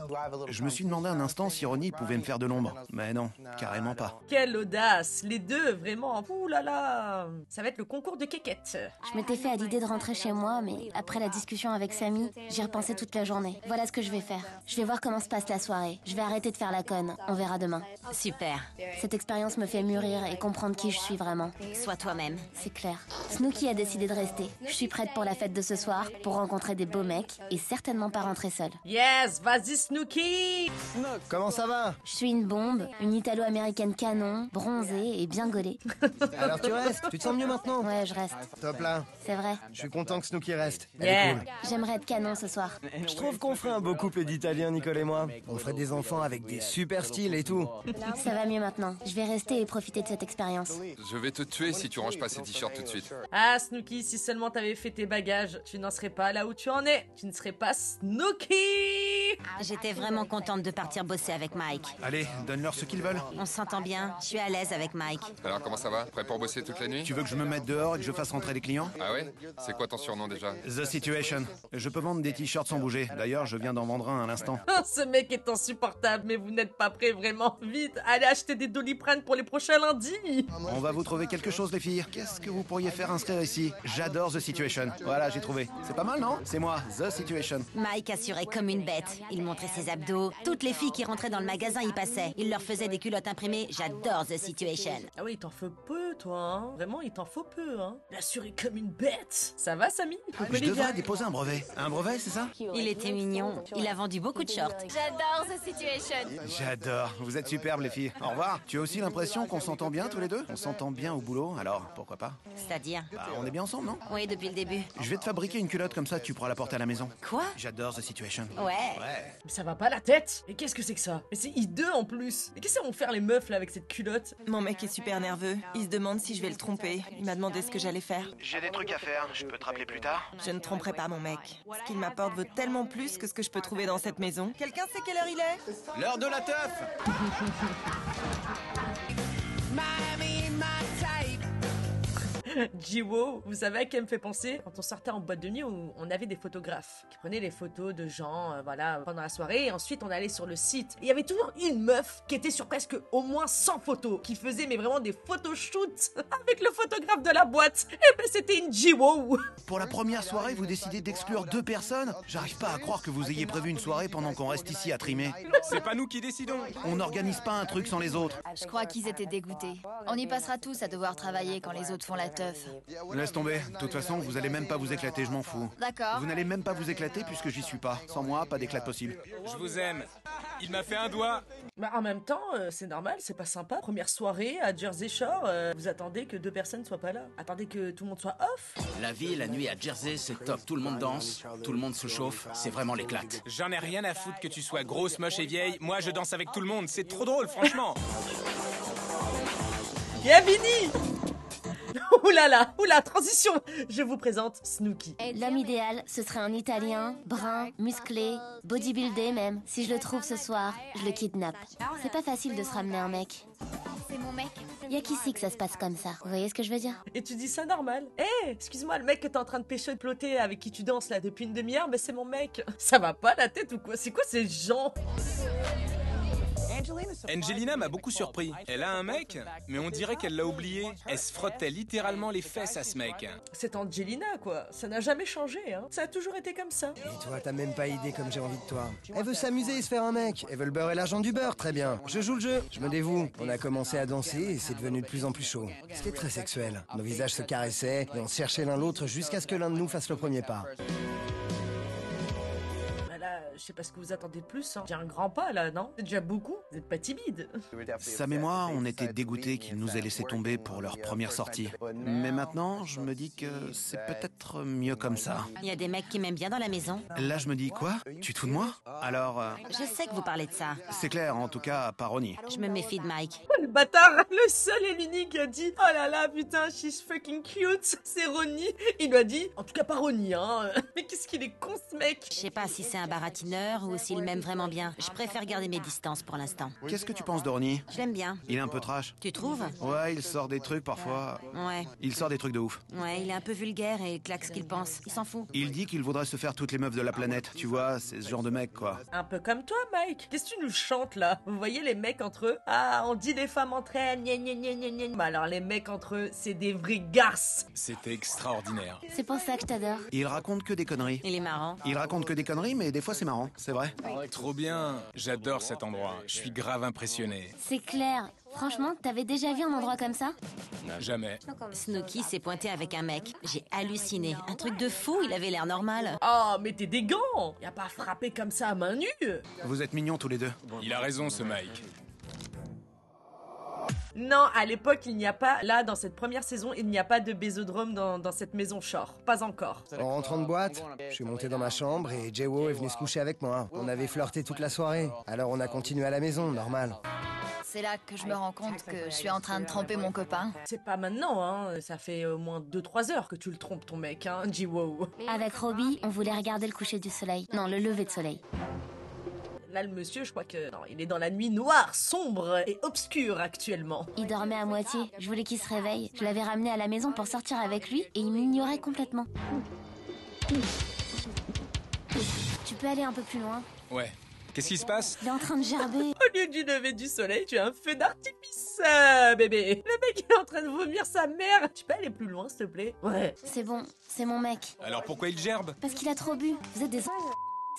Je me suis demandé un instant si Ronnie pouvait me faire de l'ombre. Mais non, carrément pas. Quelle audace, les deux, vraiment. Ouh là là. Ça va être le concours de quéquette. Je m'étais fait à l'idée de rentrer chez moi, mais après la discussion avec Samy, j'y repensais toute la journée. Voilà ce que je vais faire. Je vais voir comment se passe la soirée. Je vais arrêter de faire la conne. On verra demain. Super. Cette expérience me fait mûrir et comprendre qui je suis vraiment. Sois toi-même. C'est clair. Snooki a décidé de rester. Je suis prête pour la fête de ce soir, pour rencontrer des beaux mecs et certainement pas rentrer seule. Yes, vas-y Snooki. Comment ça va? Je suis une bombe, une italo-américaine canon, bronzée et bien gaulée. Alors tu restes? Tu te sens mieux maintenant? Ouais, je reste. Top là. C'est vrai. Je suis content que Snooki reste. Elle Yeah. est cool. J'aimerais être canon ce soir. Je trouve qu'on ferait un beau couple d'Italiens, Nicole et moi. On ferait des enfants avec des super styles et tout. Ça va mieux maintenant. Je vais rester et profiter de cette expérience. Je vais te tuer si tu ranges pas ces t-shirts tout de suite. Ah Snooki, si seulement t'avais fait tes bagages, tu n'en serais pas là où tu en es. Tu ne serais pas Snooki. J'étais vraiment contente de partir bosser avec Mike. Allez, donne-leur ce qu'ils veulent. On s'entend bien, je suis à l'aise avec Mike. Alors comment ça va? Prêt pour bosser toute la nuit? Tu veux que je me mette dehors et que je fasse rentrer les clients? Ah ouais? C'est quoi ton surnom déjà? The Situation. Je peux vendre des t-shirts sans bouger. D'ailleurs, je viens d'en vendre un à l'instant. Ce mec est insupportable, mais vous n'êtes pas prêts vraiment. Vite, allez acheter des Doliprane pour les prochains lundis. On va vous trouver quelque chose, les filles. Qu'est-ce que vous pourriez faire inscrire ici? J'adore The Situation. Voilà, j'ai trouvé. C'est pas mal, non? C'est moi, The Situation. Mike assurait comme une bête. Il montrait ses abdos. Toutes les filles qui rentraient dans le magasin y passaient. Il leur faisait des culottes imprimées. J'adore The Situation. Ah oui, il t'en faut peu, toi, hein. Vraiment, il t'en faut peu, hein. L'assurer comme une bête. Ça va, Samy? Je devrais déposer un brevet. Un brevet, c'est ça? Il était mignon. Il a vendu beaucoup de shorts. J'adore The Situation. J'adore. Vous êtes superbes, les filles. Au revoir. Tu as aussi l'impression qu'on s'entend bien tous les deux? On s'entend bien au boulot, alors pourquoi pas? C'est-à-dire? Bah, on est bien ensemble, non? Oui, depuis le début. Je vais te fabriquer une culotte comme ça, tu pourras la porter à la maison. Quoi? J'adore The Situation. Ouais. Mais ça va pas la tête. Et qu'est-ce que c'est que ça? Mais c'est hideux en plus. Et qu'est-ce qu'ils vont faire les meufs là avec cette culotte? Mon mec est super nerveux. Il se demande si je vais le tromper. Il m'a demandé ce que j'allais faire. J'ai des trucs à faire. Je peux te rappeler plus tard? Je ne tromperai pas mon mec. Ce qu'il m'apporte vaut tellement plus que ce que je peux trouver dans cette maison. Quelqu'un sait quelle heure il est? L'heure de la teuf. Jiwo, vous savez à qui elle me fait penser? Quand on sortait en boîte de nuit où on avait des photographes qui prenaient les photos de gens, voilà, pendant la soirée, et ensuite on allait sur le site. Et il y avait toujours une meuf qui était sur presque au moins 100 photos, qui faisait mais vraiment des photoshoots avec le photographe de la boîte. Et ben c'était une Jiwo. Pour la première soirée, vous décidez d'exclure 2 personnes? J'arrive pas à croire que vous ayez prévu une soirée pendant qu'on reste ici à trimer. C'est pas nous qui décidons. On n'organise pas un truc sans les autres. Je crois qu'ils étaient dégoûtés. On y passera tous à devoir travailler quand les autres font la teuf. Laisse tomber. De toute façon, vous allez même pas vous éclater, je m'en fous. D'accord. Vous n'allez même pas vous éclater puisque j'y suis pas. Sans moi, pas d'éclat possible. Je vous aime. Il m'a fait un doigt. Bah en même temps, c'est normal, c'est pas sympa. Première soirée à Jersey Shore, vous attendez que 2 personnes soient pas là. Attendez que tout le monde soit off. La vie, la nuit à Jersey, c'est top. Tout le monde danse, tout le monde se chauffe. C'est vraiment l'éclate. J'en ai rien à foutre que tu sois grosse, moche et vieille. Moi, je danse avec tout le monde. C'est trop drôle, franchement. Yeah, Vinny. Oula, transition. Je vous présente Snooki. L'homme idéal, ce serait un Italien, brun, musclé, bodybuildé même. Si je le trouve ce soir, je le kidnappe. C'est pas facile de se ramener un mec. C'est mon mec. Y a qu'ici que ça se passe comme ça. Vous voyez ce que je veux dire? Et tu dis ça normal. Excuse-moi, le mec que t'es en train de pécho et de ploter avec qui tu danses là depuis une demi-heure, mais c'est mon mec. Ça va pas la tête ou quoi? C'est quoi ces gens? Angelina m'a beaucoup surpris. Elle a un mec, mais on dirait qu'elle l'a oublié. Elle se frottait littéralement les fesses à ce mec. C'est Angelina, quoi. Ça n'a jamais changé, hein. Ça a toujours été comme ça. Et toi, t'as même pas idée comme j'ai envie de toi. Elle veut s'amuser et se faire un mec. Elle veut le beurre et l'argent du beurre, très bien. Je joue le jeu, je me dévoue. On a commencé à danser et c'est devenu de plus en plus chaud. C'était très sexuel. Nos visages se caressaient et on se cherchait l'un l'autre jusqu'à ce que l'un de nous fasse le premier pas. Je sais pas ce que vous attendez de plus, hein. J'ai un grand pas là, non? C'est déjà beaucoup. Vous êtes pas timide. Sam et moi, on était dégoûtés qu'ils nous aient laissé tomber pour leur première sortie. Mais maintenant, je me dis que c'est peut-être mieux comme ça. Il y a des mecs qui m'aiment bien dans la maison. Là, je me dis, quoi? Tu te fous de moi? Alors, Je sais que vous parlez de ça. c'est clair, en tout cas, pas Ronnie. Je me méfie de Mike. Oh, le bâtard, le seul et l'unique a dit oh là là, putain, she's fucking cute. C'est Ronnie. Il lui a dit, en tout cas pas Ronnie, hein. Mais qu'est-ce qu'il est con ce mec. Je sais pas si c'est un baratineur ou s'il m'aime vraiment bien. Je préfère garder mes distances pour l'instant. Qu'est-ce que tu penses de Ronnie? Je l'aime bien. Il est un peu trash. Tu trouves? Ouais, il sort des trucs parfois. Ouais. Il sort des trucs de ouf. Ouais, il est un peu vulgaire et il claque ce qu'il pense. Il s'en fout. Il dit qu'il voudrait se faire toutes les meufs de la planète. Tu vois, c'est ce genre de mec, quoi. Un peu comme toi, Mike. Qu'est-ce que tu nous chantes là? Vous voyez les mecs entre eux? Ah, on dit les femmes entre elles. Gna gna gna gna gna. Bah alors les mecs entre eux, c'est des vrais garces. C'était extraordinaire. C'est pour ça que je t'adore. Il raconte que des conneries. Il est marrant. Il raconte que des conneries, mais des fois c'est marrant, c'est vrai. Trop bien. J'adore cet endroit. Je suis grave impressionné. C'est clair. Franchement, t'avais déjà vu un endroit comme ça? Jamais. Snooki s'est pointé avec un mec. J'ai halluciné. Un truc de fou, il avait l'air normal. Oh, mettez des gants. Y a pas à frapper comme ça à main nue. Vous êtes mignons tous les deux. Il a raison, ce Mike. Non, à l'époque, il n'y a pas, là, dans cette première saison, il n'y a pas de bésodrome dans cette maison Shore. Pas encore. En rentrant de boîte, je suis monté dans ma chambre et Jay-Wo est venu se coucher avec moi. On avait flirté toute la soirée. Alors on a continué à la maison, normal. C'est là que je me rends compte que je suis en train de tromper mon copain. C'est pas maintenant, hein. Ça fait au moins 2-3 heures que tu le trompes, ton mec, hein, Jiwo. Avec Robbie, on voulait regarder le coucher du soleil. Non, le lever de soleil. Là, le monsieur, je crois que... Non, il est dans la nuit noire, sombre et obscure actuellement. Il dormait à moitié. Je voulais qu'il se réveille. Je l'avais ramené à la maison pour sortir avec lui et il m'ignorait complètement. Tu peux aller un peu plus loin? Ouais. Qu'est-ce qui se passe? Il est en train de gerber. Au lieu du lever du soleil, tu as un feu d'artifice, bébé. Le mec est en train de vomir sa mère. Tu peux aller plus loin, s'il te plaît? Ouais. C'est bon, c'est mon mec. Alors pourquoi il gerbe? Parce qu'il a trop bu. Vous êtes des...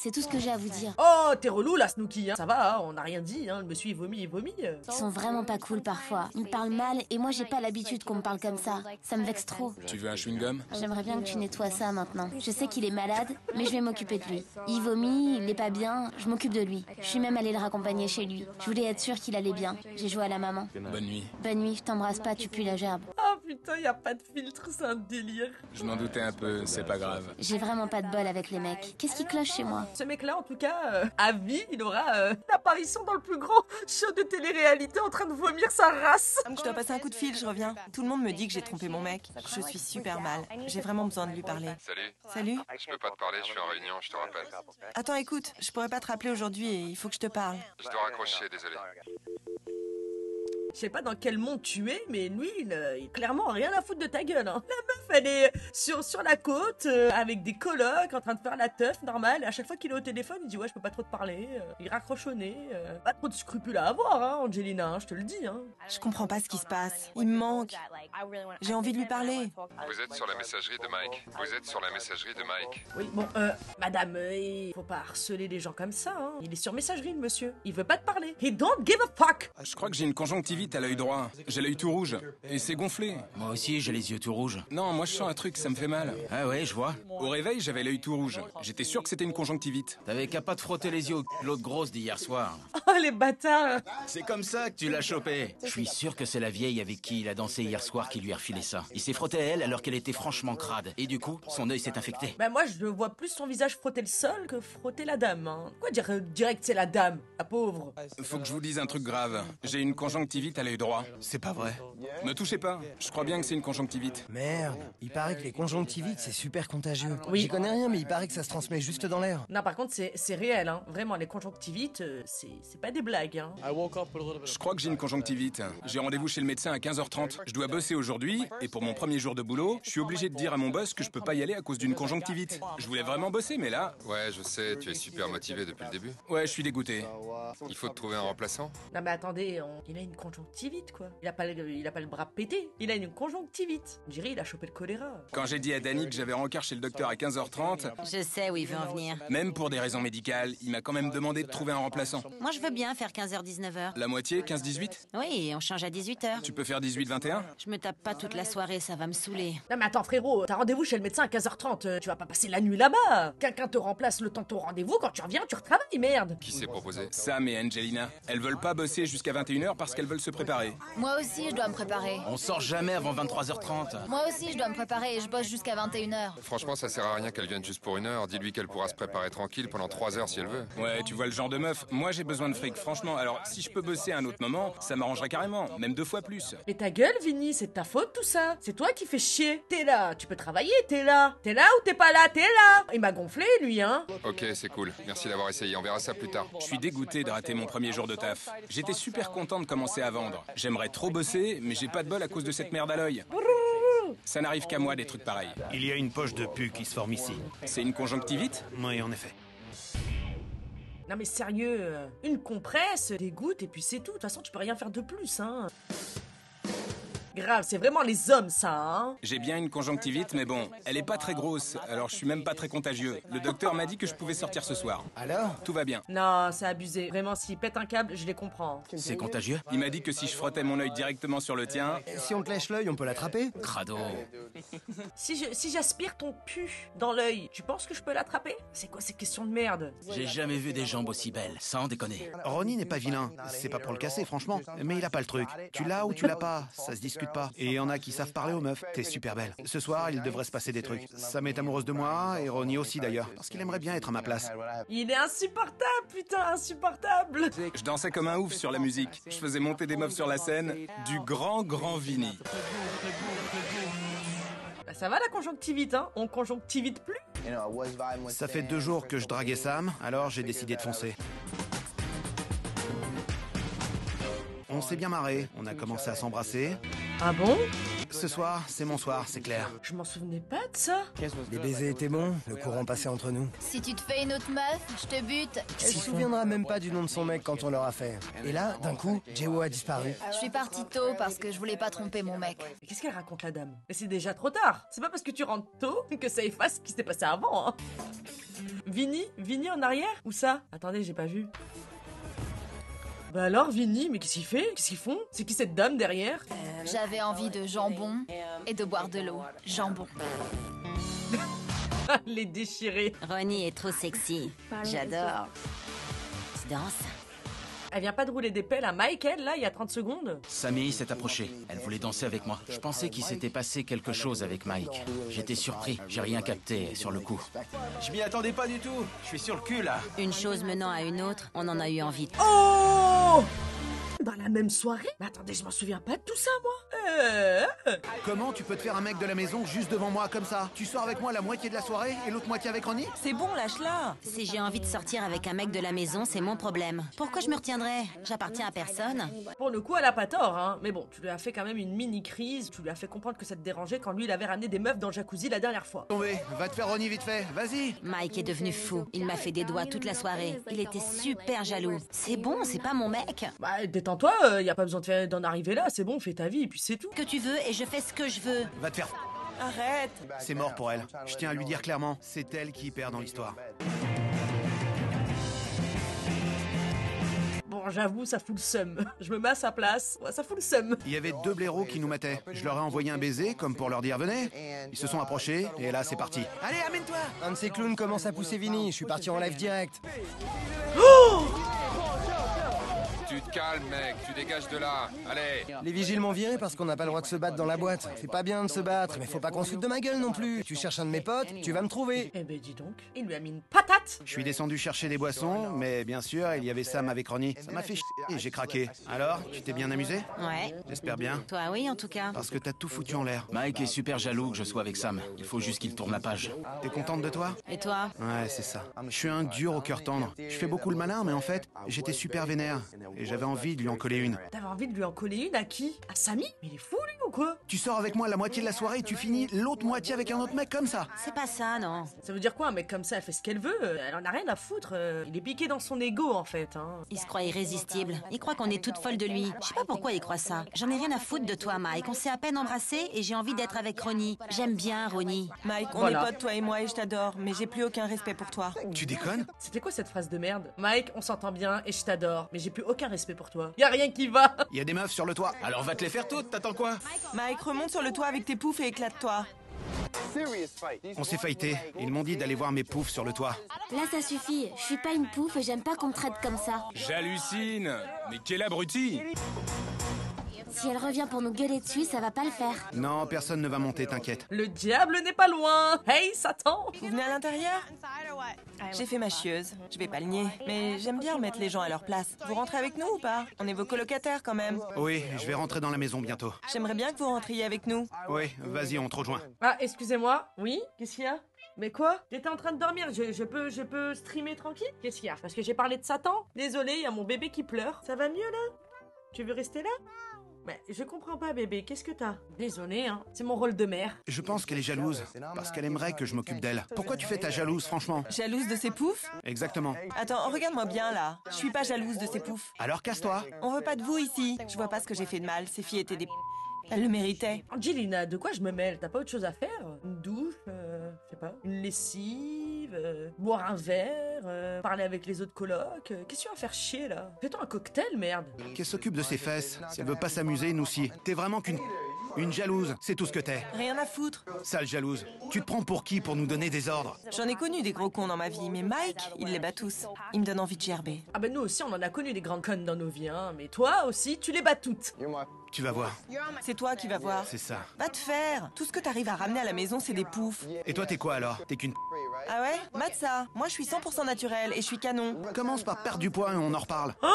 C'est tout ce que j'ai à vous dire. Oh, t'es relou là, Snooki, hein. Ça va, hein, on n'a rien dit, hein. Le monsieur il vomit. Ils sont vraiment pas cool parfois. Ils me parlent mal et moi j'ai pas l'habitude qu'on me parle comme ça. Ça me vexe trop. Tu veux un chewing-gum? J'aimerais bien que tu nettoies ça maintenant. Je sais qu'il est malade, mais je vais m'occuper de lui. Il vomit, il est pas bien, je m'occupe de lui. Je suis même allée le raccompagner chez lui. Je voulais être sûre qu'il allait bien. J'ai joué à la maman. Bonne nuit. Bonne nuit, je t'embrasse pas, tu pues la gerbe. Oh putain, y a pas de filtre, c'est un délire. Je m'en doutais un peu, c'est pas grave. J'ai vraiment pas de bol avec les mecs. Qu'est-ce qui cloche chez moi? Ce mec-là, en tout cas, à vie, il aura l'apparition dans le plus grand show de télé-réalité en train de vomir sa race. Je dois passer un coup de fil, je reviens. Tout le monde me dit que j'ai trompé mon mec. Je suis super mal. J'ai vraiment besoin de lui parler. Salut. Salut. Je peux pas te parler, je suis en réunion, je te rappelle. Attends, écoute, je pourrais pas te rappeler aujourd'hui et il faut que je te parle. Je dois raccrocher, désolé. Je sais pas dans quel monde tu es, mais lui, il clairement rien à foutre de ta gueule. Hein. La meuf, elle est sur la côte, avec des colocs, en train de faire la teuf, normal. Et à chaque fois qu'il est au téléphone, il dit ouais, je peux pas trop te parler. Il raccroche au nez. Pas trop de scrupules à avoir, hein, Angelina, hein, je te le dis. Hein. Je comprends pas ce qui se passe. Il me manque. J'ai envie de lui parler. Vous êtes sur la messagerie de Mike. Vous êtes sur la messagerie de Mike. Oui, bon, madame, il faut pas harceler les gens comme ça. Hein. Il est sur messagerie, le monsieur. Il veut pas te parler. He don't give a fuck. Je crois que j'ai une conjonctivite à l'œil droit. J'ai l'œil tout rouge. Et c'est gonflé. Moi aussi, j'ai les yeux tout rouges. Non, moi je sens un truc, ça me fait mal. Ah ouais, je vois. Au réveil, j'avais l'œil tout rouge. J'étais sûr que c'était une conjonctivite. T'avais qu'à pas te frotter les yeux au l'autre grosse d'hier soir. Oh, les bâtards. C'est comme ça que tu l'as chopé. Je suis sûr que c'est la vieille avec qui il a dansé hier soir qui lui a refilé ça. Il s'est frotté à elle alors qu'elle était franchement crade. Et du coup, son œil s'est infecté. Bah moi, je vois plus son visage frotter le sol que frotter la dame. Hein. Quoi dire direct c'est la dame, la pauvre. Faut que je vous dise un truc grave. J'ai une conjonctivite dit que t'as l'œil droit. C'est pas vrai. Me touchez pas. Je crois bien que c'est une conjonctivite. Merde, il paraît que les conjonctivites, c'est super contagieux. Oui. J'y connais rien, mais il paraît que ça se transmet juste dans l'air. Non, par contre, c'est réel, hein. Vraiment, les conjonctivites, c'est pas des blagues, hein. Je crois que j'ai une conjonctivite. J'ai rendez-vous chez le médecin à 15h30. Je dois bosser aujourd'hui, et pour mon premier jour de boulot, je suis obligé de dire à mon boss que je peux pas y aller à cause d'une conjonctivite. Je voulais vraiment bosser, mais là... Ouais, je sais, tu es super motivé depuis le début. Ouais, je suis dégoûté. Il faut te trouver un remplaçant. Non, mais attendez, il a une conjonctivite, quoi. Il a pas le bras pété, il a une conjonctivite. On dirait il a chopé le choléra. Quand j'ai dit à Danny que j'avais rencard chez le docteur à 15h30, Je sais où il veut en venir. même pour des raisons médicales, il m'a quand même demandé de trouver un remplaçant. Moi, je veux bien faire 15h-19h. La moitié, 15-18? Oui, on change à 18h. Tu peux faire 18-21? Je me tape pas toute la soirée, ça va me saouler. Non, mais attends, frérot, t'as rendez-vous chez le médecin à 15h30, tu vas pas passer la nuit là-bas. Quelqu'un te remplace le temps de ton rendez-vous, quand tu reviens, tu retravailles, merde. Qui s'est proposé? Sam et Angelina. Elles veulent pas bosser jusqu'à 21h parce qu'elles veulent se préparer. Moi aussi, je dois me préparer. On sort jamais avant 23h30. Moi aussi, je dois me préparer et je bosse jusqu'à 21h. Franchement, ça sert à rien qu'elle vienne juste pour 1 heure. Dis-lui qu'elle pourra se préparer tranquille pendant 3 heures si elle veut. Ouais, tu vois le genre de meuf. Moi, j'ai besoin de fric, franchement. Alors, si je peux bosser à un autre moment, ça m'arrangerait carrément, même 2 fois plus. Mais ta gueule, Vinny, c'est de ta faute tout ça. C'est toi qui fais chier. T'es là, tu peux travailler, t'es là. T'es là ou t'es pas là, t'es là. Il m'a gonflé, lui, hein. Ok, c'est cool. Merci d'avoir essayé. On verra ça plus tard. Je suis dégoûté de rater mon premier jour de taf. J'étais super content de commencer à vendre. J'aimerais trop bosser, mais j'ai pas de bol à cause de cette merde à l'œil. Ça n'arrive qu'à moi des trucs pareils. Il y a une poche de pu qui se forme ici. C'est une conjonctivite? Oui, en effet. Non mais sérieux, une compresse, des gouttes et puis c'est tout. De toute façon, tu peux rien faire de plus, hein. Grave, c'est vraiment les hommes, ça, hein. J'ai bien une conjonctivite, mais bon, elle est pas très grosse, alors je suis même pas très contagieux. Le docteur m'a dit que je pouvais sortir ce soir. Alors? Tout va bien. Non, c'est abusé. Vraiment, s'il pète un câble, je les comprends. C'est contagieux? Il m'a dit que si je frottais mon œil directement sur le tien... Si on te lèche l'œil, on peut l'attraper? Crado. Si j'aspire ton pu dans l'œil, tu penses que je peux l'attraper? C'est quoi ces questions de merde? J'ai jamais vu des jambes aussi belles, sans déconner. Ronnie n'est pas vilain. C'est pas pour le casser, franchement. Mais il a pas le truc. Tu l'as ou tu l'as pas, ça se discute pas. Et il y en a qui savent parler aux meufs. T'es super belle. Ce soir, il devrait se passer des trucs. Sam est amoureuse de moi, et Ronnie aussi d'ailleurs. Parce qu'il aimerait bien être à ma place. Il est insupportable, putain, insupportable. Je dansais comme un ouf sur la musique. Je faisais monter des meufs sur la scène. Du grand Vinny. Bah, ça va la conjonctivite, hein? On conjonctivite plus? Ça fait 2 jours que je draguais Sam, alors j'ai décidé de foncer. On s'est bien marré, on a commencé à s'embrasser. Ah bon? Ce soir, c'est mon soir, c'est clair. Je m'en souvenais pas de ça. Les baisers étaient bons, le courant passait entre nous. Si tu te fais une autre meuf, je te bute. Elle se souviendra même pas du nom de son mec quand on l'aura fait. Et là, d'un coup, Jeo a disparu. Je suis partie tôt parce que je voulais pas tromper mon mec. Mais qu'est-ce qu'elle raconte la dame? Mais c'est déjà trop tard. C'est pas parce que tu rentres tôt que ça efface ce qui s'est passé avant, hein. Vinny en arrière? Où ça? Attendez, j'ai pas vu. Bah alors, Vinny, mais qu'est-ce qu'il fait? Qu'est-ce qu'ils font? C'est qui cette dame derrière? J'avais envie de jambon et de boire de l'eau. Jambon. Les déchirés. Ronnie est trop sexy. J'adore. Tu danses? Elle vient pas de rouler des pelles à Mike, elle, là, il y a 30 secondes? Samy s'est approchée. Elle voulait danser avec moi. Je pensais qu'il s'était passé quelque chose avec Mike. J'étais surpris. J'ai rien capté sur le coup. Je m'y attendais pas du tout. Je suis sur le cul là. Une chose menant à une autre, on en a eu envie. Oh! Dans la même soirée? Mais attendez, je m'en souviens pas de tout ça, moi. Comment tu peux te faire un mec de la maison juste devant moi comme ça? Tu sors avec moi la moitié de la soirée et l'autre moitié avec Ronnie? C'est bon, lâche-la. Si j'ai envie de sortir avec un mec de la maison, c'est mon problème. Pourquoi je me retiendrais? J'appartiens à personne. Pour le coup, elle a pas tort, hein. Mais bon, tu lui as fait quand même une mini-crise. Tu lui as fait comprendre que ça te dérangeait quand lui, il avait ramené des meufs dans le jacuzzi la dernière fois. Tombé, va te faire Ronnie vite fait, vas-y. Mike est devenu fou. Il m'a fait des doigts toute la soirée. Il était super jaloux. C'est bon, c'est pas mon mec. Bah, détends-toi, y a pas besoin d'en arriver là, c'est bon, fais ta vie, et puis c'est tout. Que tu veux et je fais ce que je veux. Va te faire... Arrête. C'est mort pour elle. Je tiens à lui dire clairement, c'est elle qui perd dans l'histoire. Bon, j'avoue, ça fout le seum. Je me mets à sa place. Ouais, ça fout le seum. Il y avait 2 blaireaux qui nous mataient. Je leur ai envoyé un baiser, comme pour leur dire venez. Ils se sont approchés, et là c'est parti. Allez, amène-toi! Un de ces clowns commence à pousser Vinny, je suis parti en live direct. Tu te calmes, mec, tu dégages de là. Allez. Les vigiles m'ont viré parce qu'on n'a pas le droit de se battre dans la boîte. C'est pas bien de se battre, mais faut pas qu'on se foute de ma gueule non plus. Tu cherches un de mes potes, tu vas me trouver. Eh ben dis donc, il lui a mis une patate Matt? Je suis descendu chercher des boissons, mais bien sûr, il y avait Sam avec Ronnie. Ça m'a fait chier et j'ai craqué. Alors, tu t'es bien amusé? Ouais. J'espère bien. Toi, oui, en tout cas. Parce que t'as tout foutu en l'air. Mike est super jaloux que je sois avec Sam. Il faut juste qu'il tourne la page. T'es contente de toi? Et toi? Ouais, c'est ça. Je suis un dur au cœur tendre. Je fais beaucoup le malin, mais en fait, j'étais super vénère. Et j'avais envie de lui en coller une. T'avais envie de lui en coller une à qui? À Samy? Mais il est fou lui ou quoi? Tu sors avec moi la moitié de la soirée et tu finis l'autre moitié avec un autre mec comme ça. C'est pas ça, non. Ça veut dire quoi? Un mec comme ça, elle fait ce qu'elle veut. Elle en a rien à foutre. Il est piqué dans son ego en fait. Hein. Il se croit irrésistible. Il croit qu'on est toute folle de lui. Je sais pas pourquoi il croit ça. J'en ai rien à foutre de toi, Mike. On s'est à peine embrassés et j'ai envie d'être avec Ronnie. J'aime bien Ronnie. Mike, on Voilà. est potes, toi et moi, et je t'adore, mais j'ai plus aucun respect pour toi. Tu déconnes? C'était quoi cette phrase de merde? Mike, on s'entend bien et je t'adore, mais j'ai plus aucun respect pour toi. Y a rien qui va. Il y a des meufs sur le toit. Alors va te les faire toutes, t'attends quoi? Mike, remonte sur le toit avec tes poufs et éclate-toi. On s'est fighté. Ils m'ont dit d'aller voir mes poufs sur le toit. Là, ça suffit. Je suis pas une pouffe et j'aime pas qu'on me traite comme ça. J'hallucine. Mais quel abruti! Si elle revient pour nous gueuler dessus, ça va pas le faire. Non, personne ne va monter, t'inquiète. Le diable n'est pas loin. Hey, Satan. Vous venez à l'intérieur? J'ai fait ma chieuse, je vais pas le nier. Mais j'aime bien remettre les gens à leur place. Vous rentrez avec nous ou pas? On est vos colocataires quand même. Oui, je vais rentrer dans la maison bientôt. J'aimerais bien que vous rentriez avec nous. Oui, vas-y, on te rejoint. Ah, excusez-moi. Oui? Qu'est-ce qu'il y a? Mais quoi? J'étais en train de dormir, je peux streamer tranquille? Qu'est-ce qu'il y a? Parce que j'ai parlé de Satan? Désolé, il y a mon bébé qui pleure. Ça va mieux là? Tu veux rester là? Mais je comprends pas bébé, qu'est-ce que t'as? Désolé, hein, c'est mon rôle de mère. Je pense qu'elle est jalouse, parce qu'elle aimerait que je m'occupe d'elle. Pourquoi tu fais ta jalouse, franchement? Jalouse de ses poufs? Exactement. Attends, regarde-moi bien là. Je suis pas jalouse de ses poufs. Alors casse-toi. On veut pas de vous ici. Je vois pas ce que j'ai fait de mal. Ces filles étaient des... Elles le méritaient. Angelina, de quoi je me mêle? T'as pas autre chose à faire? Une douche, je sais pas, une lessive, boire un verre, parler avec les autres colocs. Qu'est-ce que tu vas faire chier là? Fais-toi un cocktail, merde. Qu'elle s'occupe de ses fesses. Si elle veut pas s'amuser, nous si. T'es vraiment une jalouse, c'est tout ce que t'es. Rien à foutre. Sale jalouse. Tu te prends pour qui pour nous donner des ordres? J'en ai connu des gros cons dans ma vie, mais Mike, il les bat tous. Il me donne envie de gerber. Ah ben nous aussi on en a connu des grandes connes dans nos vies, hein. Mais toi aussi, tu les bats toutes. Tu vas voir. C'est toi qui vas voir. C'est ça. Va te faire. Tout ce que t'arrives à ramener à la maison, c'est des poufs. Et toi, t'es quoi alors? T'es qu'une... Ah ouais? Mate ça. Moi, je suis 100% naturel et je suis canon. Commence par perdre du poids et on en reparle. Oh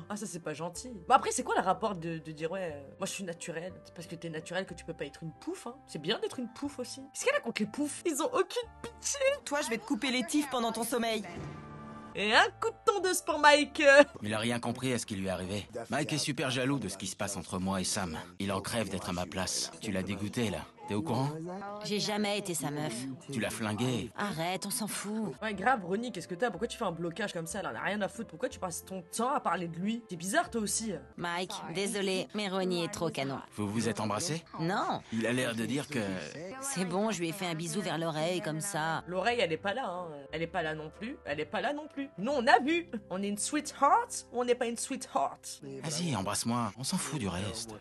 ah ça c'est pas gentil. Bah après c'est quoi le rapport de dire ouais, moi je suis naturel. C'est parce que t'es naturel que tu peux pas être une pouffe, hein. C'est bien d'être une pouffe aussi. Qu'est-ce qu'elle a contre les poufs? Ils ont aucune pitié. Toi, je vais te couper les tifs pendant ton sommeil. Et un coup de tondeuse pour Mike. Il a rien compris à ce qui lui est arrivé. Mike est super jaloux de ce qui se passe entre moi et Sam. Il en crève d'être à ma place. Tu l'as dégoûté là. T'es au courant? J'ai jamais été sa meuf. Tu l'as flingué. Arrête, on s'en fout. Ouais grave Ronnie, qu'est-ce que t'as? Pourquoi tu fais un blocage comme ça? Elle en a rien à foutre. Pourquoi tu passes ton temps à parler de lui? T'es bizarre toi aussi. Mike, désolé, mais Ronnie est trop canon. Vous vous êtes embrassés? Non, Il a l'air de dire que... c'est bon, je lui ai fait un bisou vers l'oreille comme ça. L'oreille elle est pas là, hein. Elle est pas là non plus. Elle est pas là non plus. Nous on a vu. On est une sweetheart ou on n'est pas une sweetheart? Vas-y, embrasse-moi. On s'en fout du reste.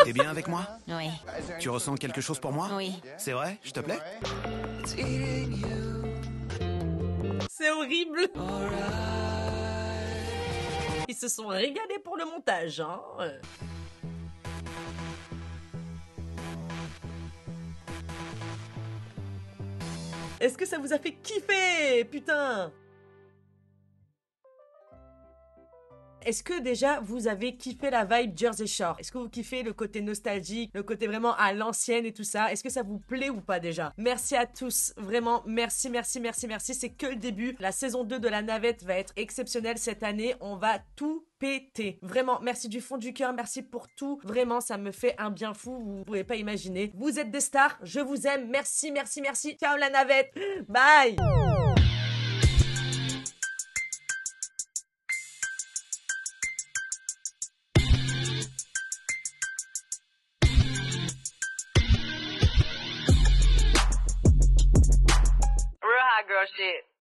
T'es bien avec moi? Oui, Tu ressens quelque chose pour moi? oui. C'est vrai? Je te plais? C'est horrible. Ils se sont régalés pour le montage, hein. Est-ce que ça vous a fait kiffer? Putain! Est-ce que déjà vous avez kiffé la vibe Jersey Shore? Est-ce que vous kiffez le côté nostalgique, le côté vraiment à l'ancienne et tout ça? Est-ce que ça vous plaît ou pas déjà? Merci à tous, vraiment merci, merci, merci, merci. C'est que le début. La saison 2 de La Navette va être exceptionnelle cette année. On va tout péter. Vraiment, merci du fond du cœur, merci pour tout. Vraiment, ça me fait un bien fou, vous pouvez pas imaginer. Vous êtes des stars, je vous aime. Merci, merci, merci. Ciao La Navette. Bye. Real hot girl shit.